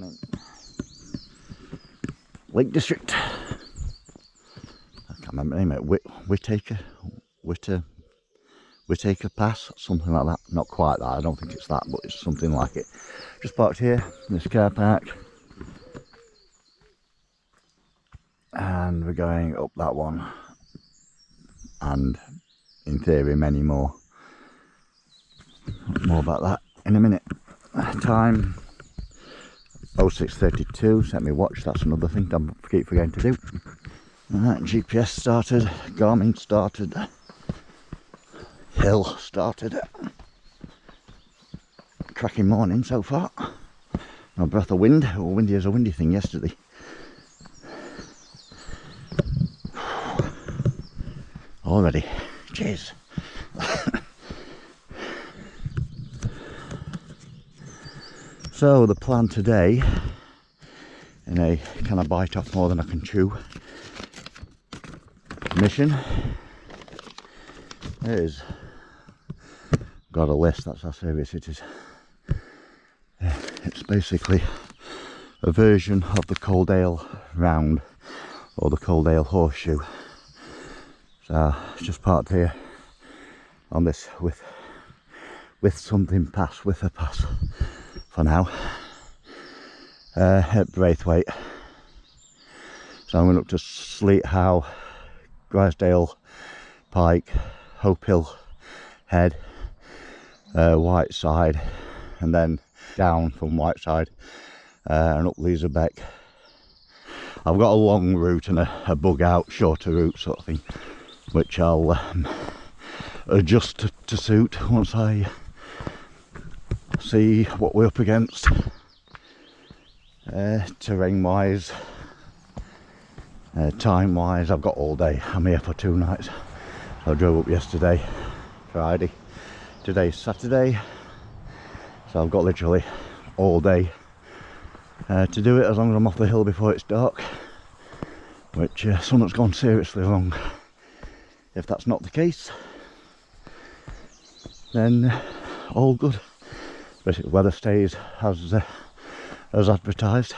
Morning. Lake District. I can't remember the name of it. Whittaker Pass, something like that. Not quite that, I don't think it's that, but it's something like it. Just parked here in this car park. And we're going up that one. And in theory, many more. More about that in a minute. Time 06:32. Set me watch, that's another thing I keep forgetting to do. GPS started, Garmin started, Hill started. Cracking morning so far. No breath of wind. Oh, windy as a windy thing yesterday. Already. Cheers. So the plan today, in a can I bite off more than I can chew mission, is, got a list, that's how serious it is. It's basically a version of the Coledale round, or the Coledale horseshoe. So just parked here on this with something pass, with a pass for now, at Braithwaite. So I'm going up to Sleet, Hause, Grisedale Pike, Hopegill Head, Whiteside, and then down from Whiteside and up Liza Beck. I've got a long route and a bug out shorter route sort of thing, which I'll adjust to suit once I see what we're up against, terrain wise, time wise. I've got all day. I'm here for 2 nights. So I drove up yesterday, Friday, today's Saturday, so I've got literally all day to do it, as long as I'm off the hill before it's dark, which something's gone seriously wrong. If that's not the case, then all good. Basically, weather stays as advertised.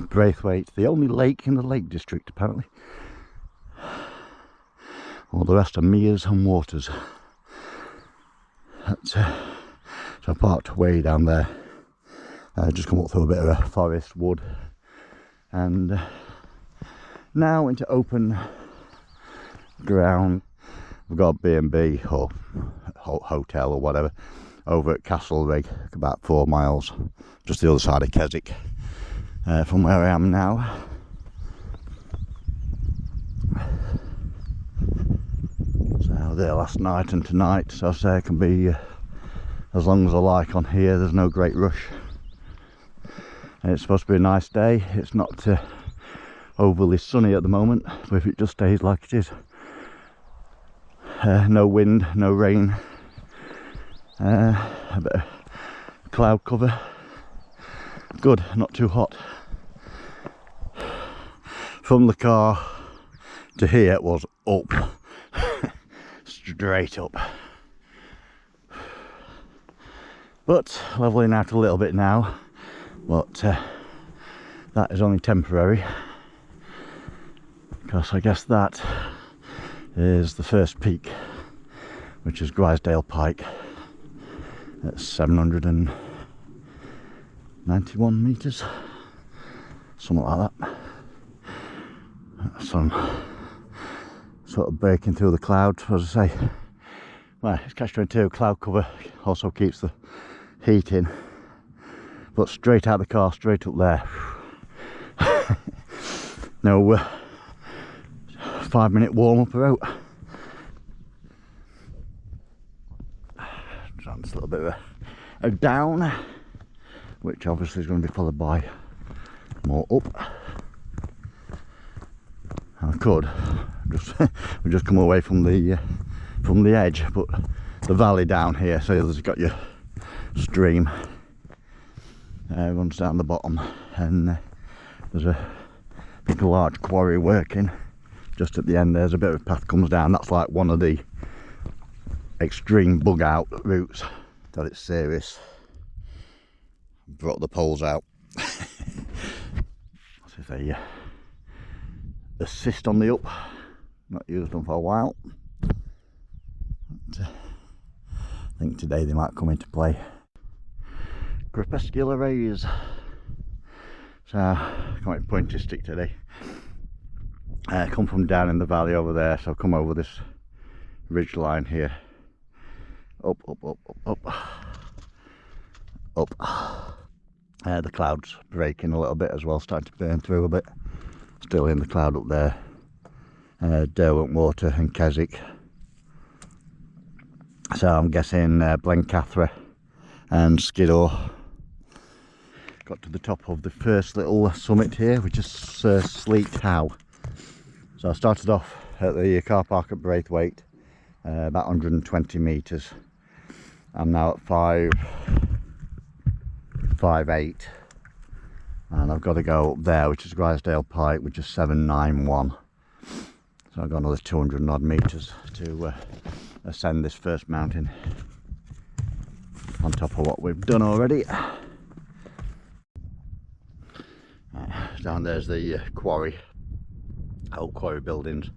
Braithwaite, the only lake in the Lake District apparently. All the rest are meres and waters. So I parked way down there. Just come up through a bit of a forest, wood, and now into open ground. We've got a B&B or hotel or whatever over at Castlerig, about 4 miles, just the other side of Keswick from where I am now. So I was there last night and tonight, so I say I can be as long as I like on here. There's no great rush, and it's supposed to be a nice day. It's not overly sunny at the moment, but if it just stays like it is, no wind, no rain, a bit of cloud cover, good, not too hot. From the car to here was up, straight up, but levelling out a little bit now, but that is only temporary, because I guess that is the first peak, which is Grisedale Pike at 791 metres, something like that. Sun sort of breaking through the clouds, as I say. Well, it's catch-22, cloud cover also keeps the heat in, but straight out of the car, straight up there. No 5-minute warm-up out. That's a little bit of a down, which obviously is going to be followed by more up. I could we just come away from the edge, but the valley down here, so there's got your stream runs down the bottom, and there's a big large quarry working just at the end. There's a bit of a path comes down. That's like one of the extreme bug out routes, that it's serious. brought the poles out. See if they assist on the up. Not used them for a while. But, I think today they might come into play. Crepuscular rays. So I come with pointy stick today. I come from down in the valley over there, so I'll come over this ridge line here. Up, up, up, up, up, up. The clouds breaking a little bit as well, starting to burn through a bit. Still in the cloud up there. Derwent Water and Keswick. So I'm guessing Blencathra and Skiddaw. Got to the top of the first little summit here, which is Sleet Hause. So I started off at the car park at Braithwaite, about 120 metres. I'm now at 5.8, and I've got to go up there, which is Grisedale Pike, which is 791. So I've got another 200 and odd metres to ascend this first mountain on top of what we've done already. Down there's the quarry, old quarry buildings.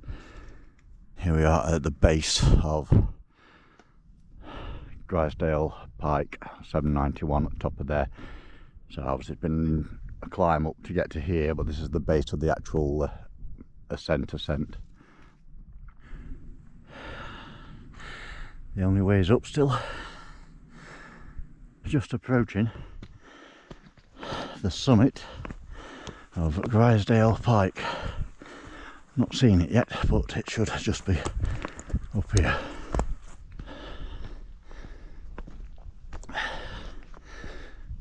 Here we are at the base of Grisedale Pike, 791 at the top of there. So obviously it's been a climb up to get to here, but this is the base of the actual ascent. The only way is up still. Just approaching the summit of Grisedale Pike. Not seen it yet, but it should just be up here.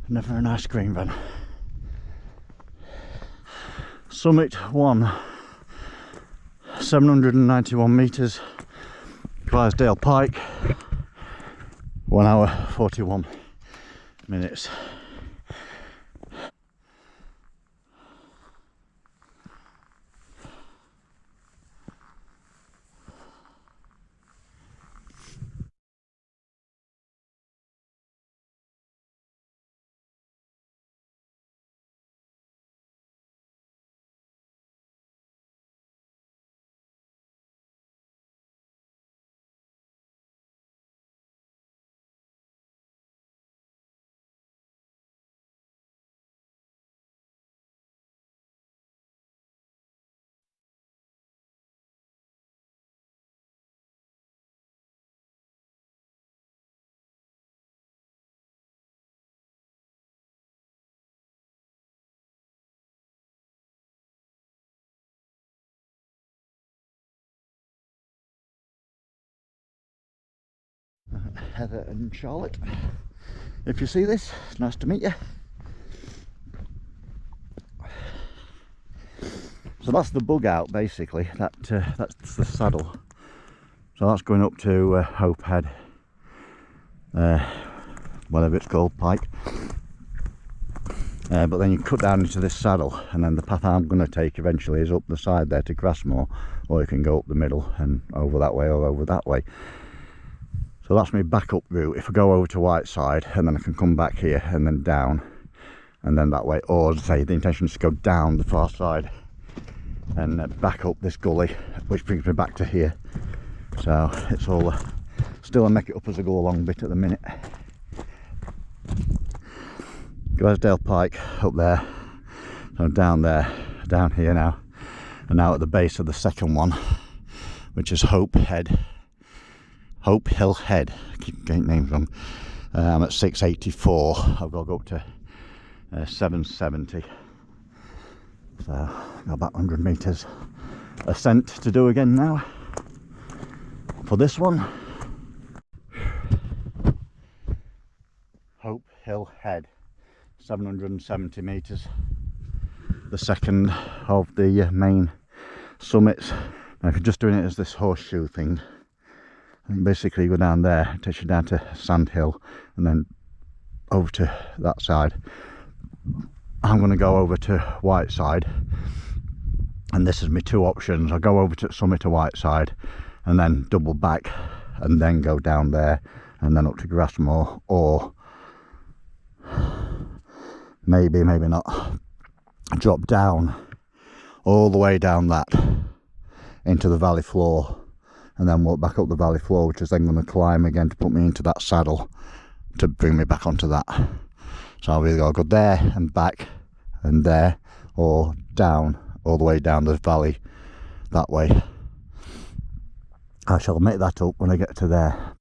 Never an ice cream van. Summit 1, 791 metres, Grisedale Pike, 1 hour 41 minutes. Heather and Charlotte, if you see this, it's nice to meet you. So that's the bug out basically, that's the saddle. So that's going up to Hopegill Head, whatever it's called, Pike. But then you cut down into this saddle, and then the path I'm going to take eventually is up the side there to Grassmoor, or you can go up the middle and over that way or over that way. So that's my backup route. If I go over to Whiteside, and then I can come back here and then down, and then that way. Or as I say, the intention is to go down the far side and back up this gully, which brings me back to here. So it's all still a make it up as I go along bit at the minute. Grisedale Pike up there, so down there, down here now, and now at the base of the second one, which is Hopegill Head. I keep getting names wrong. I'm at 684. I've got to go up to 770. So I've got about 100 metres ascent to do again now for this one. Hopegill Head, 770 metres. The second of the main summits. Now if you're just doing it as this horseshoe thing, and basically you go down there, it takes you down to Sand Hill, and then over to that side. I'm going to go over to Whiteside, and this is my two options. I'll go over to summit to Whiteside and then double back and then go down there and then up to Grassmoor, or maybe not, drop down all the way down that into the valley floor, and then walk back up the valley floor, which is then going to climb again to put me into that saddle to bring me back onto that. So I'll either go there and back and there, or down all the way down the valley that way. I shall make that up when I get to there.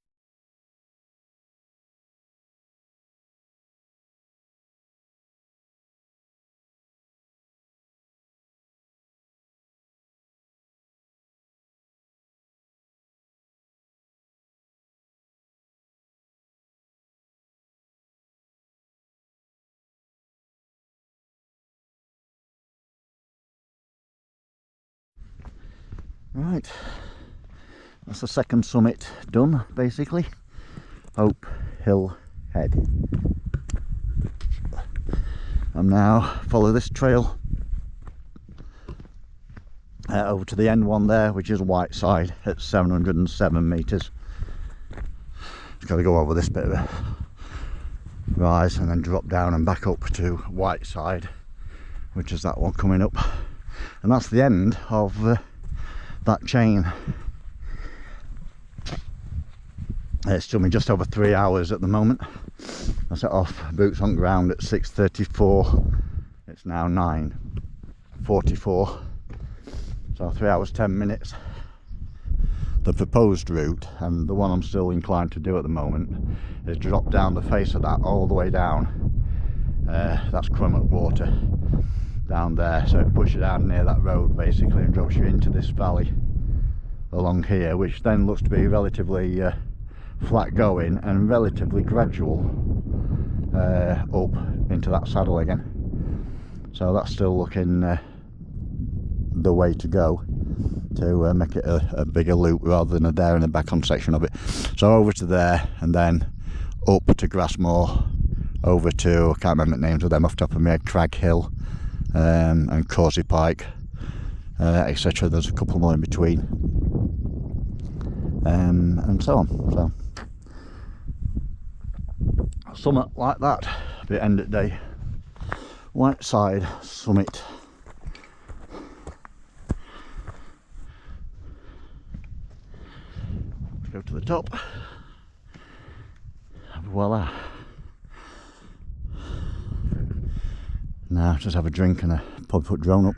Right, that's the second summit done, basically. Hopegill Head. I'm now follow this trail over to the end one there, which is Whiteside at 707 metres. Just got to go over this bit of a rise and then drop down and back up to Whiteside, which is that one coming up, and that's the end of that chain. It's still been just over 3 hours at the moment. I set off boots on ground at 6:34. It's now 9:44, so 3 hours 10 minutes. The proposed route, and the one I'm still inclined to do at the moment, is drop down the face of that all the way down. That's Crummock Water down there, so it pushes you down near that road basically and drops you into this valley along here, which then looks to be relatively flat going and relatively gradual up into that saddle again. So that's still looking the way to go to make it a bigger loop rather than a there and a back on section of it. So over to there, and then up to Grassmore, over to, I can't remember the names of them off the top of my head, Crag Hill and Causey Pike, etc. There's a couple more in between, and so on. So summit like that, the end of the day. Whiteside summit. Let's go to the top. Voila. Now just have a drink and probably put drone up.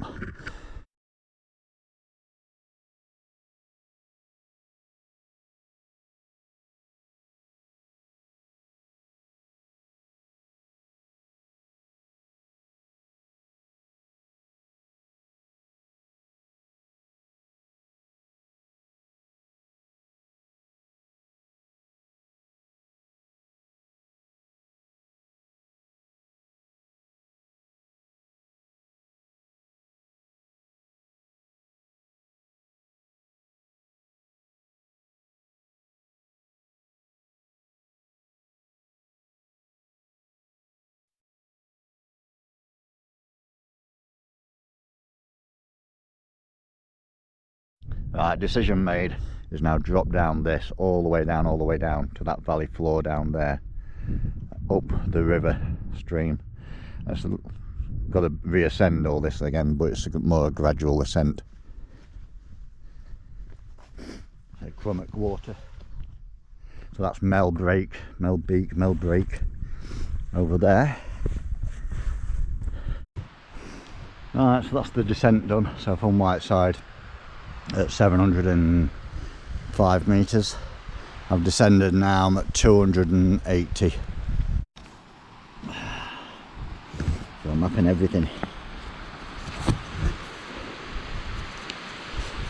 Right, decision made is now drop down this all the way down to that valley floor down there, up the river stream. It's got to reascend all this again, but it's more a gradual ascent. Crummock Water. So that's Melbeek over there. Alright, so that's the descent done. So from Whiteside at 705 metres, I've descended now. I'm at 280. So I'm mapping everything.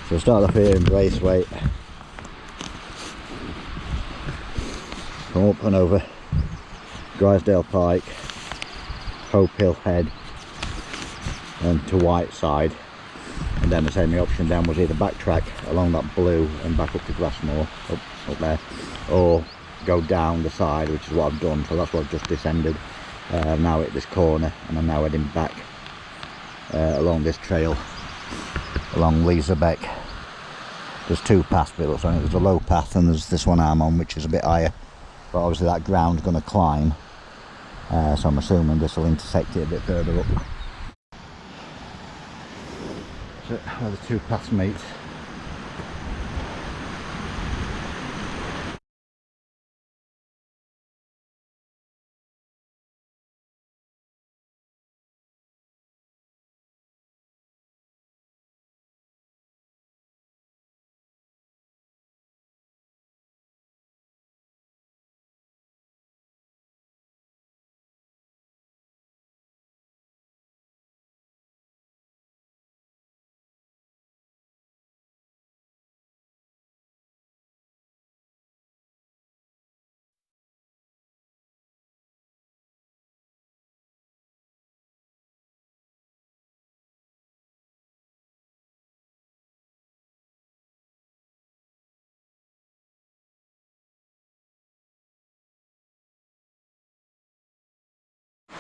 So I'll start off here in Braithwaite, come up and over Grisedale Pike, Hopegill Head, and to Whiteside. And then the same option then was either backtrack along that blue and back up to Grassmore, up there, or go down the side, which is what I've done. So that's what I've just descended. Now at this corner, and I'm now heading back along this trail, along Liza Beck. There's two paths, but it looks like there's a low path and there's this one I'm on, which is a bit higher. But obviously that ground's going to climb so I'm assuming this will intersect it a bit further up. So where the two paths meet.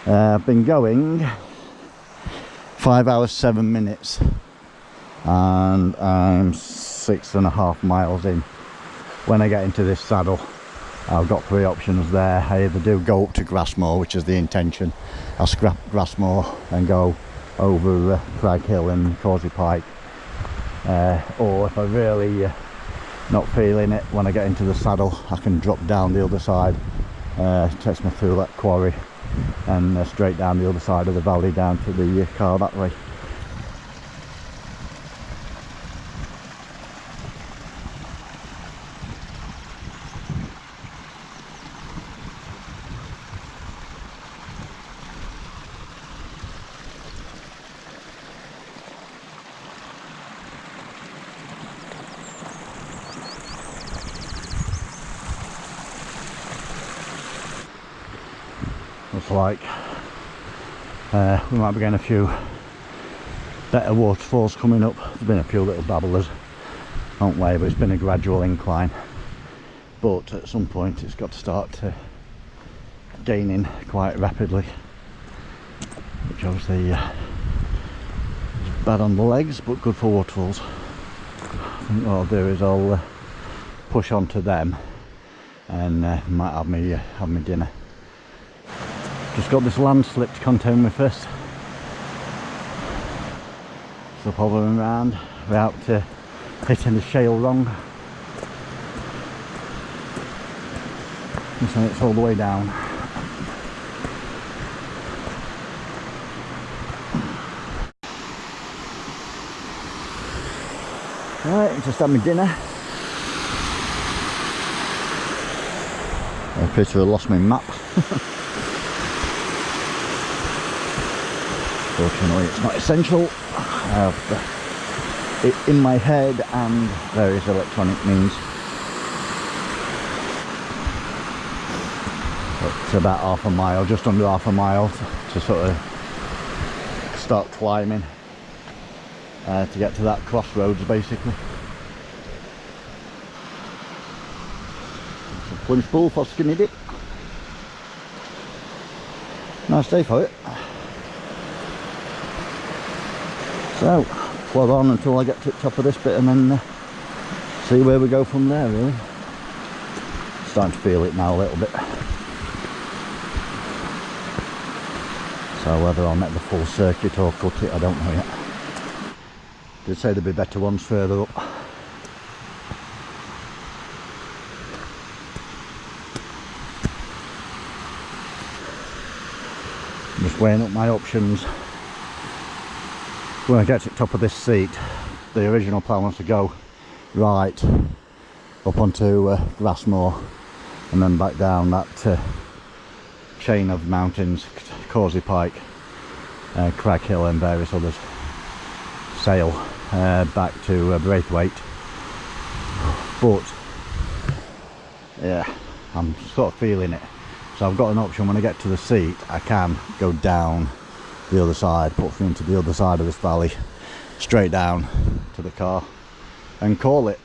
I've been going 5 hours 7 minutes and I'm 6.5 miles in. When I get into this saddle, I've got 3 options there. I either do go up to Grasmore, which is the intention. I'll scrap Grasmore and go over Crag Hill and Causey Pike, or if I really not feeling it when I get into the saddle, I can drop down the other side. Takes me through that quarry and straight down the other side of the valley down to the car that way. Looks like we might be getting a few better waterfalls coming up. There's been a few little babblers, haven't we, but it's been a gradual incline. But at some point it's got to start gaining quite rapidly, which obviously is bad on the legs but good for waterfalls. I think what I'll do is I'll push onto them and might have me dinner. Just got this landslip to contend with first. So hovering around without hitting the shale wrong. So it's all the way down. Right, just had my dinner. I appear to have lost my map. Fortunately it's not essential. I have it in my head and various electronic means. It's about half a mile, just under half a mile to sort of start climbing to get to that crossroads basically. Plunge pool for skinny dip. Nice day for it. So, plod on until I get to the top of this bit and then see where we go from there really. Starting to feel it now a little bit. So whether I'll make the full circuit or cut it, I don't know yet. Did say there'd be better ones further up. I'm just weighing up my options. When I get to the top of this seat, the original plan was to go right up onto Grasmore and then back down that chain of mountains, Causey Pike, Crag Hill and various others, sail back to Braithwaite. But yeah, I'm sort of feeling it. So I've got an option. When I get to the seat, I can go down the other side, put me into the other side of this valley, straight down to the car and call it.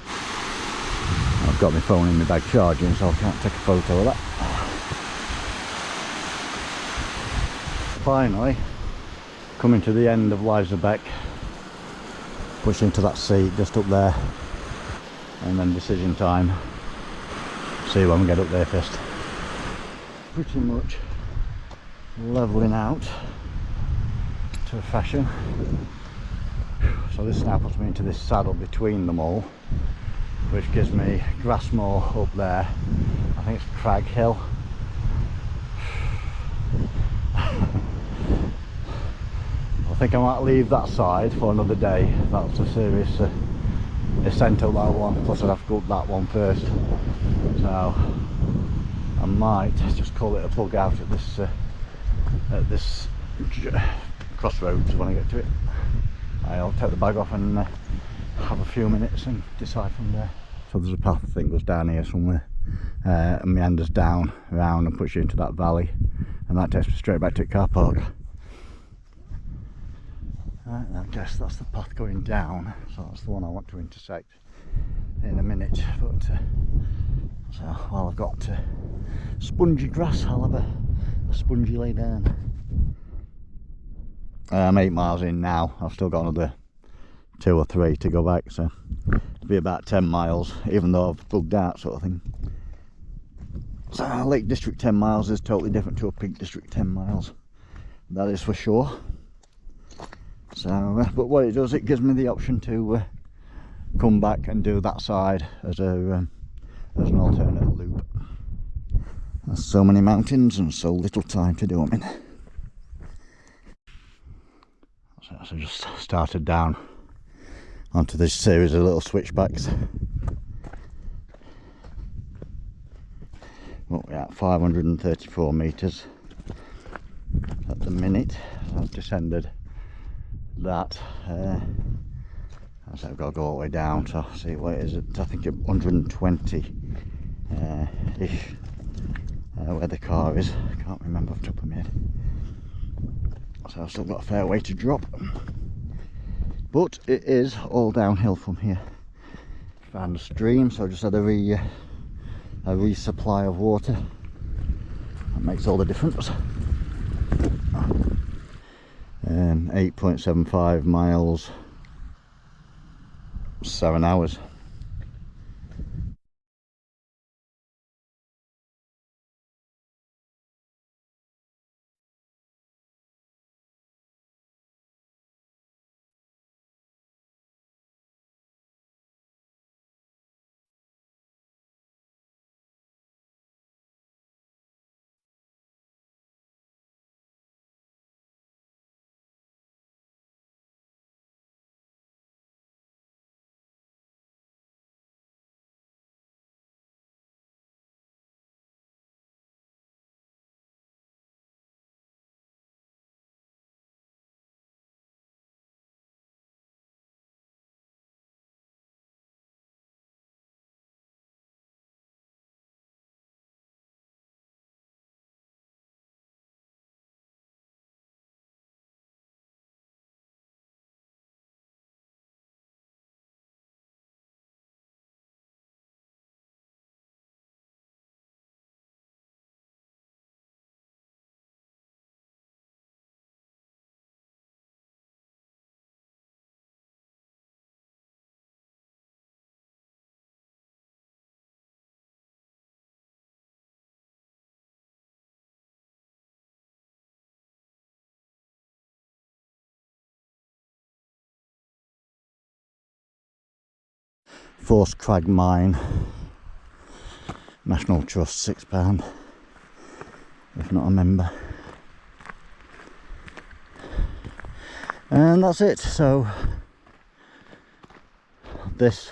I've got my phone in my bag charging, so I can't take a photo of that. Finally coming to the end of Liza Beck, push into that seat just up there, and then decision time. See when we get up there first. Pretty much levelling out to a fashion. So this now puts me into this saddle between them all, which gives me Grassmoor up there. I think it's Crag Hill. I think I might leave that side for another day. That's a serious ascent up that one, plus I'd have to go up that one first. So I might just call it a bug out at this crossroads when I get to it. I'll take the bag off and have a few minutes and decide from there. So there's a path I think goes down here somewhere and meanders down around and puts you into that valley, and that takes me straight back to the car park. I guess that's the path going down, so that's the one I want to intersect in a minute. But so while I've got spongy grass, I'll have a spongy lay down. I'm 8 miles in now. I've still got another 2 or 3 to go back, so it'll be about 10 miles, even though I've bugged out, sort of thing. So Lake District 10 miles is totally different to a Peak District 10 miles, that is for sure. So but what it does, it gives me the option to come back and do that side as an alternate loop. There's so many mountains and so little time to do them in. So I just started down onto this series of little switchbacks. What we're at, 534 metres at the minute. I've descended that. So I've got to go all the way down. So see what is it? I think 120 ish where the car is. I can't remember off the top of my head. So I've still got a fair way to drop, but it is all downhill from here. Found a stream, so I just had a resupply of water. That makes all the difference. 8.75 miles, 7 hours. Forced Crag Mine, National Trust, £6 if not a member. And that's it. So this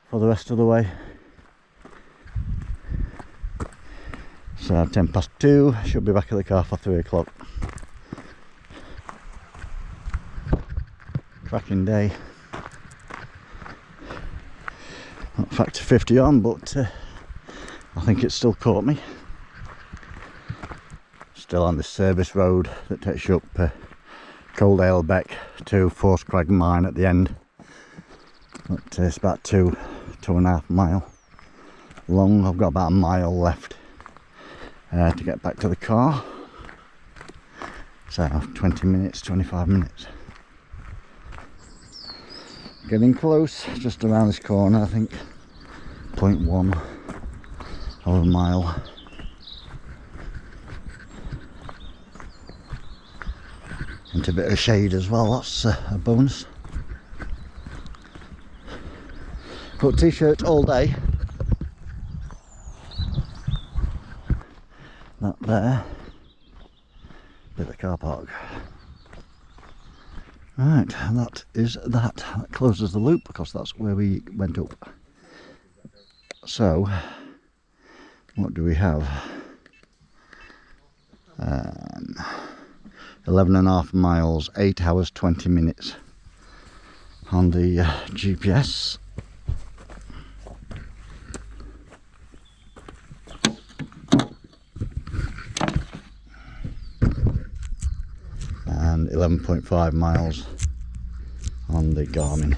for the rest of the way. So 2:10, should be back at the car for 3 o'clock. Cracking day. Not factor 50 on, but I think it still caught me. Still on this service road that takes you up Coledale Beck to Forced Crag Mine at the end. But it's about 2.5 mile long. I've got about a mile left to get back to the car. So 20 minutes, 25 minutes. Getting close, just around this corner, I think 0.1 of a mile. into a bit of shade as well, that's a bonus. Put t-shirt all day. That there, bit of the car park. Right, and that is that. That closes the loop because that's where we went up. So, what do we have? 11.5 miles, 8 hours 20 minutes on the GPS. And 11.5 miles on the Garmin.